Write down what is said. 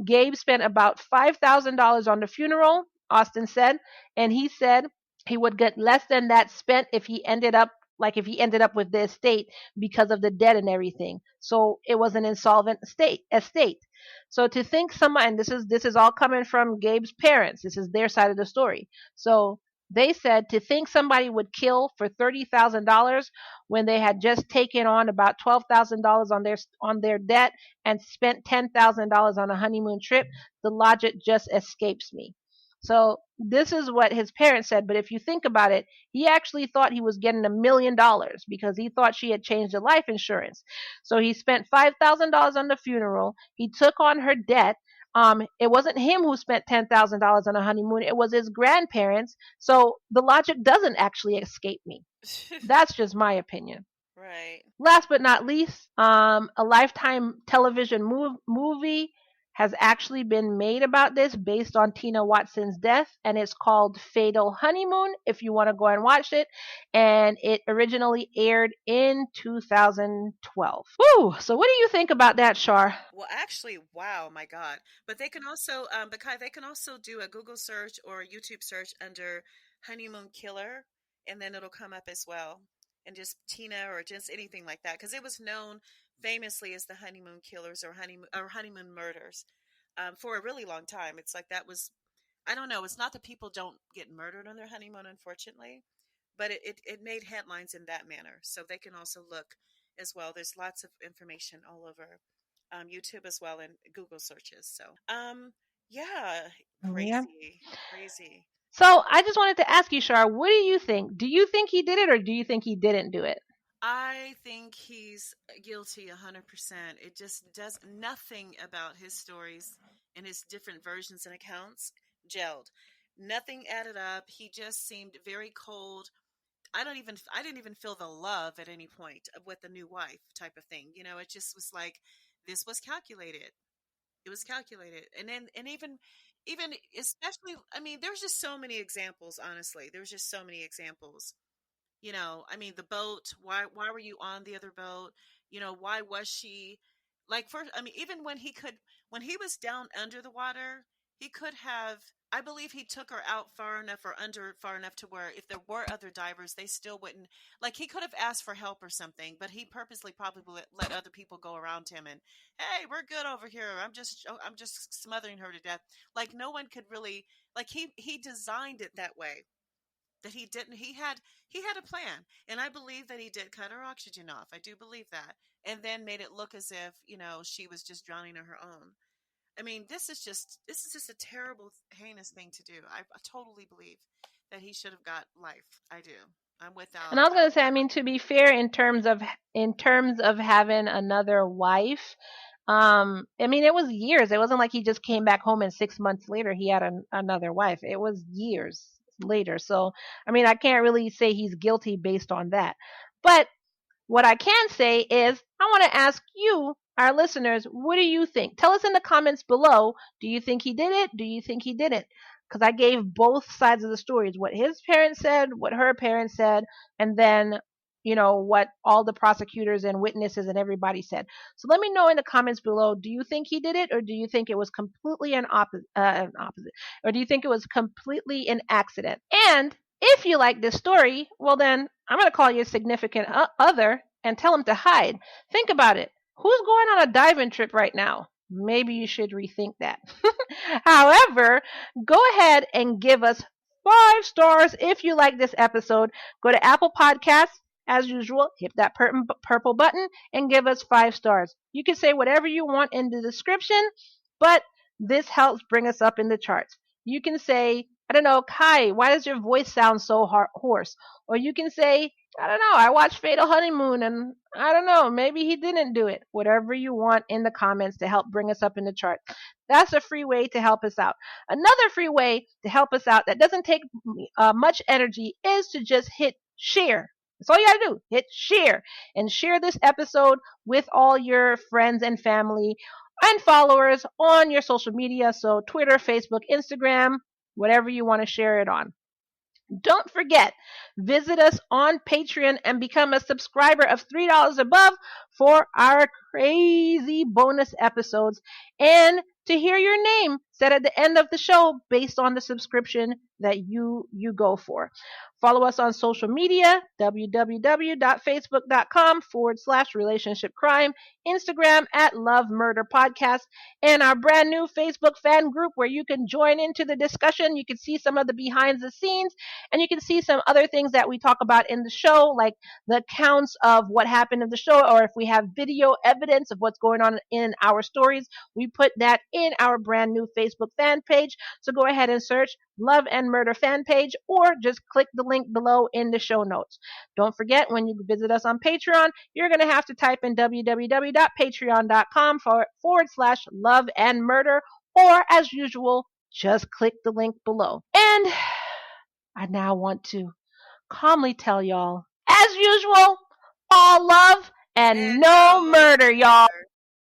Gabe spent about $5,000 on the funeral, Austin said, and he said he would get less than that spent if he ended up with the estate because of the debt and everything. So it was an insolvent estate. So to think someone, and this is all coming from Gabe's parents. This is their side of the story. So they said to think somebody would kill for $30,000 when they had just taken on about $12,000 on their debt and spent $10,000 on a honeymoon trip, the logic just escapes me. So this is what his parents said, but if you think about it, he actually thought he was getting $1 million because he thought she had changed the life insurance. So he spent $5,000 on the funeral. He took on her debt. It wasn't him who spent $10,000 on a honeymoon. It was his grandparents. So the logic doesn't actually escape me. That's just my opinion. Right. Last but not least, a Lifetime television movie has actually been made about this based on Tina Watson's death, and it's called Fatal Honeymoon, if you want to go and watch it. And it originally aired in 2012. Woo! So what do you think about that, Char? Well, actually, wow, my God. But they can also, but Kai, they can also do a Google search or a YouTube search under honeymoon killer, and then it'll come up as well. And just Tina or just anything like that, because it was known famously as the honeymoon killers or honeymoon murders for a really long time. It's like that was, I don't know. It's not that people don't get murdered on their honeymoon, unfortunately, but it made headlines in that manner. So they can also look as well. There's lots of information all over YouTube as well and Google searches. So, yeah, Yeah. crazy, crazy. So I just wanted to ask you, Char, what do you think? Do you think he did it or do you think he didn't do it? I think he's guilty 100%. It just does nothing about his stories and his different versions and accounts gelled. Nothing added up. He just seemed very cold. I didn't even feel the love at any point with the new wife type of thing. It just was like this was calculated. It was calculated. And then and even especially, I mean, there's just so many examples, honestly. There's just so many examples. I mean, the boat, why were you on the other boat? Why was she like first, I mean, even when he was down under the water, he could have, I believe he took her out far enough or under far enough to where if there were other divers, they still wouldn't, like he could have asked for help or something, but he purposely probably let other people go around him and, hey, we're good over here. I'm just smothering her to death. Like no one could really, like he designed it that way that he didn't he had a plan, and I believe that he did cut her oxygen off. I do believe that, and then made it look as if she was just drowning on her own. I mean, this is just a terrible, heinous thing to do. I totally believe that he should have got life. I do. I'm And I without was gonna say, I mean, to be fair, in terms of having another wife, I mean, it was years. It wasn't like he just came back home and 6 months later he had another wife. It was years later. So, I mean, I can't really say he's guilty based on that. But what I can say is, I want to ask you, our listeners, what do you think? Tell us in the comments below. Do you think he did it? Do you think he didn't? Because I gave both sides of the stories, what his parents said, what her parents said, and then, what all the prosecutors and witnesses and everybody said. So let me know in the comments below, do you think he did it, or do you think it was completely an opposite? Or do you think it was completely an accident? And if you like this story, well then, I'm going to call your significant other and tell him to hide. Think about it. Who's going on a diving trip right now? Maybe you should rethink that. However, go ahead and give us 5 stars if you like this episode. Go to Apple Podcasts, as usual, hit that purple button and give us 5 stars. You can say whatever you want in the description, but this helps bring us up in the charts. You can say, I don't know, Kai, why does your voice sound so hoarse? Or you can say, I don't know, I watched Fatal Honeymoon and I don't know, maybe he didn't do it. Whatever you want in the comments to help bring us up in the chart. That's a free way to help us out. Another free way to help us out that doesn't take much energy is to just hit share. That's all you gotta do. Hit share and share this episode with all your friends and family and followers on your social media. So Twitter, Facebook, Instagram, whatever you want to share it on. Don't forget, visit us on Patreon and become a subscriber of $3 above for our crazy bonus episodes and to hear your name said at the end of the show based on the subscription that you go for. Follow us on social media, www.facebook.com/relationship crime, Instagram at Love Murder Podcast, and our brand new Facebook fan group where you can join into the discussion. You can see some of the behind the scenes and you can see some other things that we talk about in the show, like the accounts of what happened in the show, or if we have video evidence of what's going on in our stories, we put that in our brand new Facebook fan page. So go ahead and search Love and Murder fan page, or just click the link below in the show notes. Don't forget, when you visit us on Patreon, you're going to have to type in www.patreon.com/love and murder, or as usual, just click the link below. And I now want to calmly tell y'all, as usual, all love and And no no murder, y'all. murder.